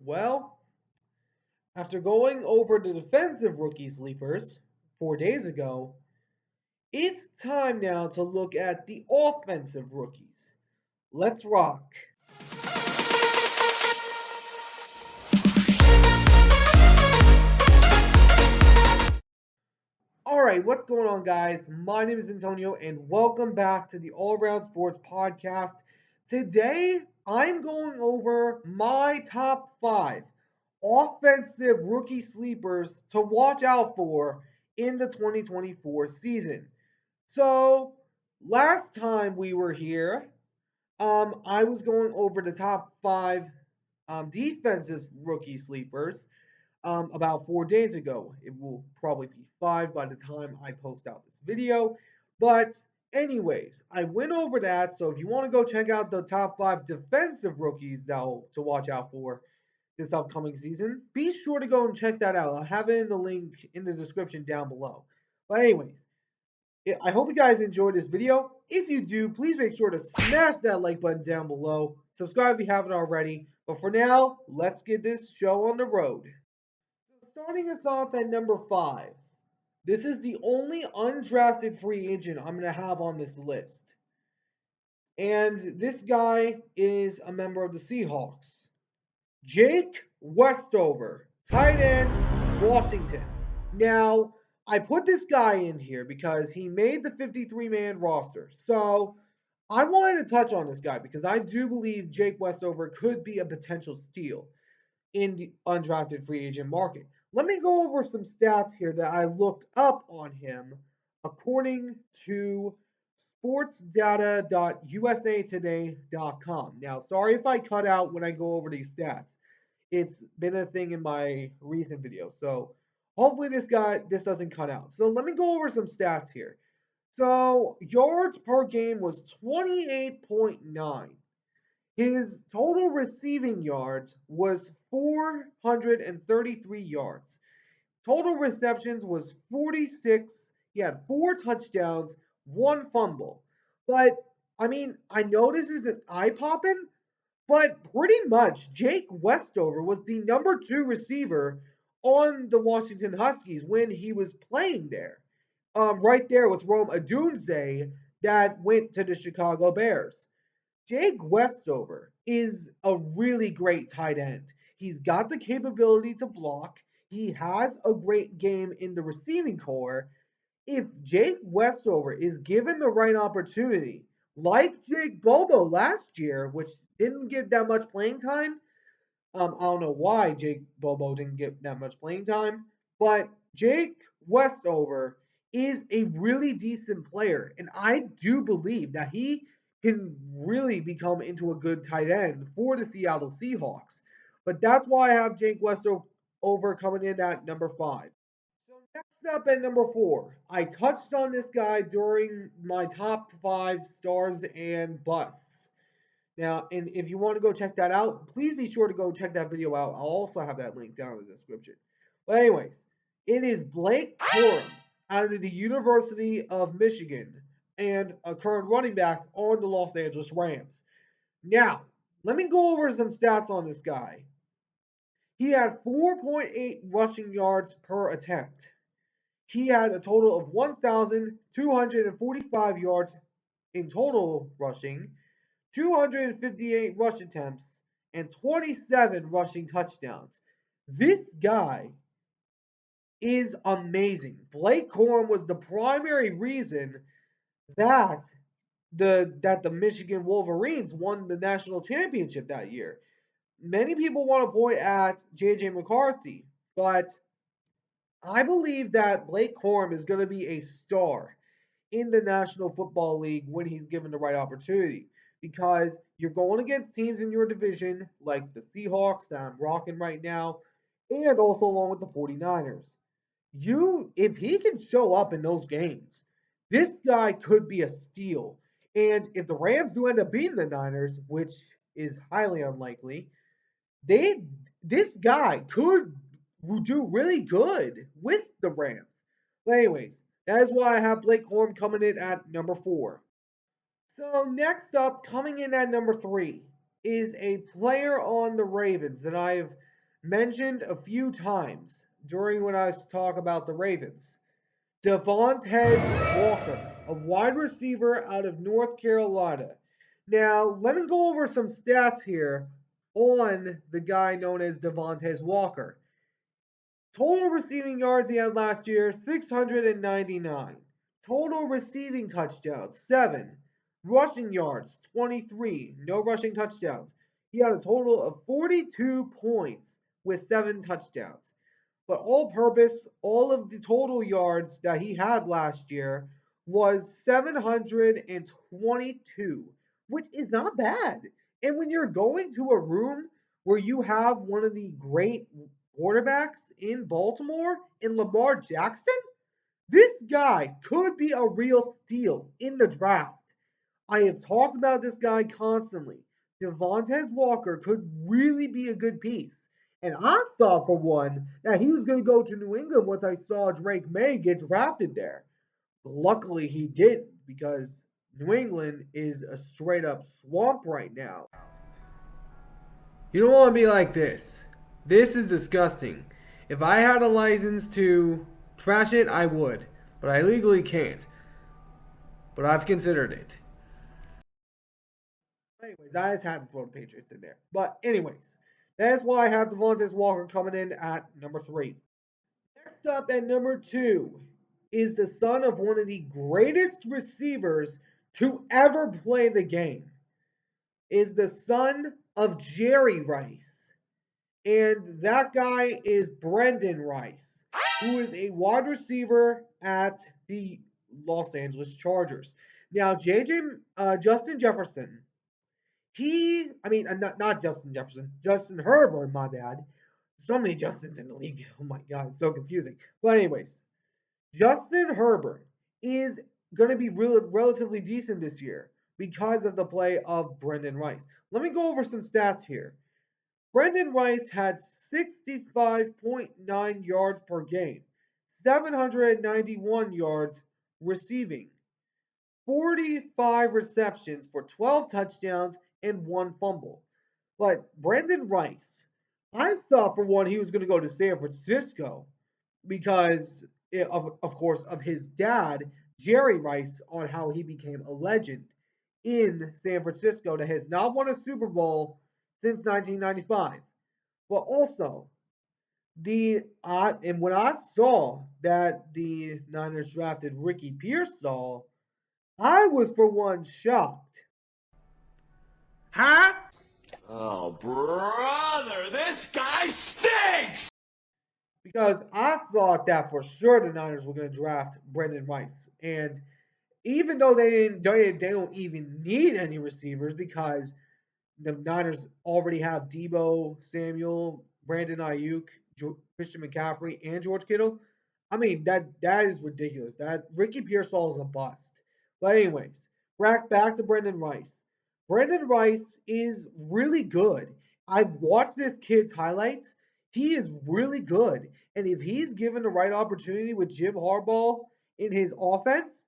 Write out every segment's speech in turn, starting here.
Well, after going over the defensive rookie sleepers 4 days ago, it's time now to look at the offensive rookies. Let's rock. All right, what's going on, guys? My name is Antonio, and welcome back to the All Around Sports Podcast. Today, I'm going over my top five offensive rookie sleepers to watch out for in the 2024 season. So, last time we were here, I was going over the top five defensive rookie sleepers about 4 days ago. It will probably be five by the time I post out this video. But, anyways, I went over that. So, if you want to go check out the top five defensive rookies to watch out for this upcoming season, be sure to go and check that out. I'll have it in the link in the description down below. But, anyways, I hope you guys enjoyed this video. If you do, please make sure to smash that like button down below. Subscribe if you haven't already. But for now, let's get this show on the road. So starting us off at number five. This is the only undrafted free agent I'm going to have on this list. And this guy is a member of the Seahawks. Jake Westover, tight end, Washington. Now, I put this guy in here because he made the 53-man roster. So, I wanted to touch on this guy because I do believe Jake Westover could be a potential steal in the undrafted free agent market. Let me go over some stats here that I looked up on him according to sportsdata.usatoday.com. Now, sorry if I cut out when I go over these stats. It's been a thing in my recent videos. So hopefully this doesn't cut out. So let me go over some stats here. So yards per game was 28.9. His total receiving yards was 433 yards. Total receptions was 46. He had four touchdowns, one fumble. But I mean, I know this isn't eye popping, but pretty much Jake Westover was the number two receiver on the Washington Huskies when he was playing there. Right there with Rome Odunze that went to the Chicago Bears. Jake Westover is a really great tight end. He's got the capability to block. He has a great game in the receiving core. If Jake Westover is given the right opportunity, like Jake Bobo last year, which didn't get that much playing time, I don't know why Jake Bobo didn't get that much playing time, but Jake Westover is a really decent player, and I do believe that he can really become into a good tight end for the Seattle Seahawks. But that's why I have Jake Westover coming in at number five. So next up at number four, I touched on this guy during my top five stars and busts. Now, and if you want to go check that out, please be sure to go check that video out. I'll also have that link down in the description. But anyways, it is Blake Corum out of the University of Michigan and a current running back on the Los Angeles Rams. Now, let me go over some stats on this guy. He had 4.8 rushing yards per attempt. He had a total of 1,245 yards in total rushing, 258 rush attempts, and 27 rushing touchdowns. This guy is amazing. Blake Corum was the primary reason that the Michigan Wolverines won the national championship that year. Many people want to point at JJ McCarthy, but I believe that Blake Corum is going to be a star in the National Football League when he's given the right opportunity. Because you're going against teams in your division like the Seahawks that I'm rocking right now, and also along with the 49ers. If he can show up in those games, this guy could be a steal. And if the Rams do end up beating the Niners, which is highly unlikely, they this guy could do really good with the Rams. But anyways, that is why I have Blake Corum coming in at number four. So next up, coming in at number three, is a player on the Ravens that I've mentioned a few times during when I was talking about the Ravens. Devontae Walker, a wide receiver out of North Carolina. Now, let me go over some stats here on the guy known as Devontae Walker. Total receiving yards he had last year, 699. Total receiving touchdowns, 7. Rushing yards, 23. No rushing touchdowns. He had a total of 42 points with 7 touchdowns. But all purpose, all of the total yards that he had last year was 722, which is not bad. And when you're going to a room where you have one of the great quarterbacks in Baltimore in Lamar Jackson, this guy could be a real steal in the draft. I have talked about this guy constantly. Devontae Walker could really be a good piece. And I thought for one that he was going to go to New England once I saw Drake May get drafted there. But luckily he didn't because New England is a straight up swamp right now. You don't want to be like this. This is disgusting. If I had a license to trash it, I would. But I legally can't. But I've considered it. Anyways, I just had to throw the Patriots in there. But anyways, that's why I have Devontae Walker coming in at number 3. Next up at number 2 is the son of one of the greatest receivers to ever play the game. Is the son of Jerry Rice. And that guy is Brendan Rice, who is a wide receiver at the Los Angeles Chargers. Now, Justin Jefferson, not Justin Jefferson, Justin Herbert, my bad. So many Justins in the league. Oh my God, it's so confusing. But anyways, Justin Herbert is going to be relatively decent this year because of the play of Brendan Rice. Let me go over some stats here. Brendan Rice had 65.9 yards per game, 791 yards receiving, 45 receptions for 12 touchdowns and 1 fumble. But Brendan Rice, I thought for one he was going to go to San Francisco because of course of his dad Jerry Rice on how he became a legend in San Francisco that has not won a Super Bowl since 1995. But also and when I saw that the Niners drafted Ricky Pearsall, I was for one shocked. Huh? Oh, brother, this guy stinks! Because I thought that for sure the Niners were going to draft Brendan Rice. And even though they don't even need any receivers because the Niners already have Deebo Samuel, Brandon Ayuk, Christian McCaffrey, and George Kittle. I mean that is ridiculous. That Ricky Pearsall is a bust. But anyways, back to Brendan Rice. Brendan Rice is really good. I've watched this kid's highlights. He is really good, and if he's given the right opportunity with Jim Harbaugh in his offense,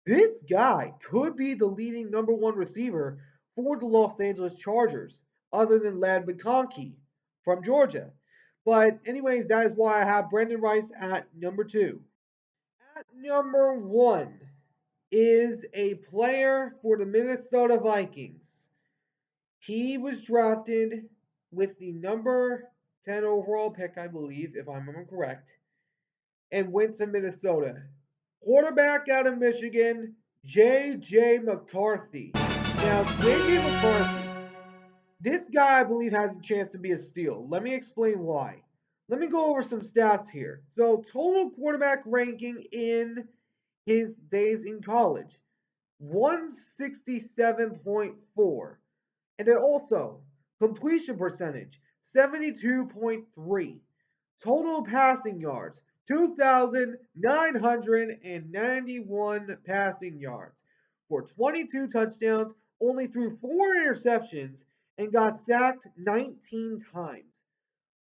this guy could be the leading number 1 receiver for the Los Angeles Chargers, other than Lad McConkey from Georgia. But anyways, that is why I have Brendan Rice at number 2. At number 1 is a player for the Minnesota Vikings. He was drafted with the number 10 overall pick, I believe, if I remember correct, and went to Minnesota. Quarterback out of Michigan, J.J. McCarthy. Now, J.J. McCarthy, this guy I believe has a chance to be a steal. Let me explain why. Let me go over some stats here. So, total quarterback ranking in his days in college, 167.4. And then also, completion percentage, 72.3. Total passing yards, 2,991 passing yards for 22 touchdowns, only threw 4 interceptions, and got sacked 19 times.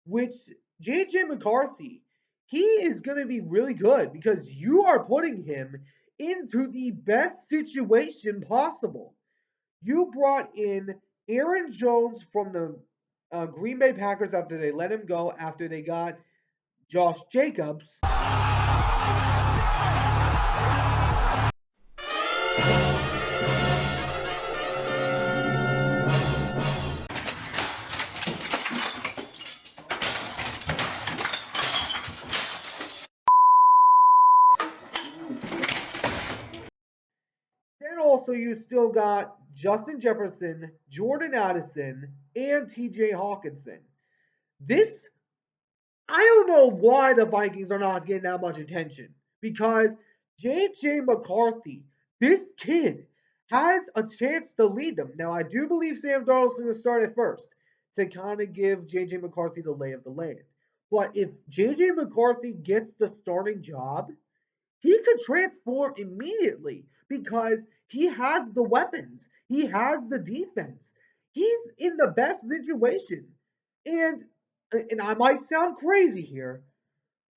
Which J.J. McCarthy, he is going to be really good because you are putting him into the best situation possible. You brought in Aaron Jones from the Green Bay Packers after they let him go after they got Josh Jacobs. Then also you still got Justin Jefferson, Jordan Addison, and TJ Hawkinson. This, I don't know why the Vikings are not getting that much attention because J.J. McCarthy, this kid, has a chance to lead them. Now, I do believe Sam Darnold's going to start at first to kind of give J.J. McCarthy the lay of the land. But if J.J. McCarthy gets the starting job, he could transform immediately because he has the weapons, he has the defense, he's in the best situation. And and I might sound crazy here,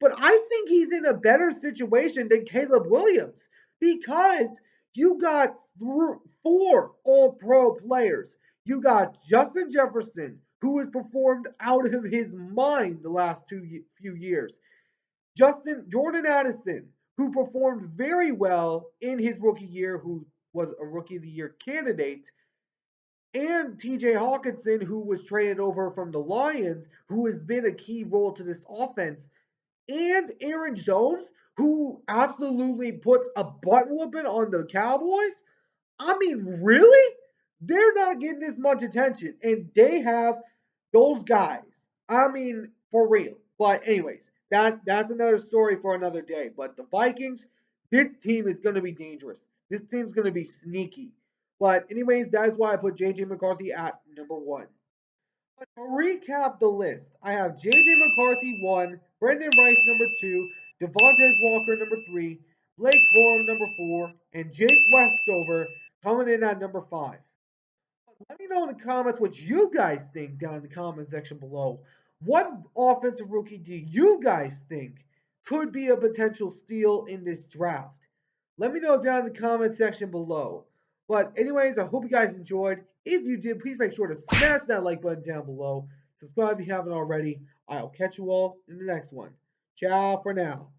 but I think he's in a better situation than Caleb Williams because you got four all-pro players. You got Justin Jefferson, who has performed out of his mind the last few years. Jordan Addison, who performed very well in his rookie year, who was a rookie of the year candidate, and TJ Hawkinson, who was traded over from the Lions, who has been a key role to this offense, and Aaron Jones, who absolutely puts a butt whooping on the Cowboys. I mean, really? They're not getting this much attention, and they have those guys. I mean, for real. But anyways, that's another story for another day. But the Vikings, this team is going to be dangerous. This team's going to be sneaky. But anyways, that's why I put JJ McCarthy at number 1. But to recap the list, I have JJ McCarthy 1, Brendan Rice number 2, Devontae Walker number 3, Blake Corum number 4, and Jake Westover coming in at number 5. Let me know in the comments what you guys think down in the comment section below. What offensive rookie do you guys think could be a potential steal in this draft? Let me know down in the comment section below. But anyways, I hope you guys enjoyed. If you did, please make sure to smash that like button down below. Subscribe if you haven't already. I'll catch you all in the next one. Ciao for now.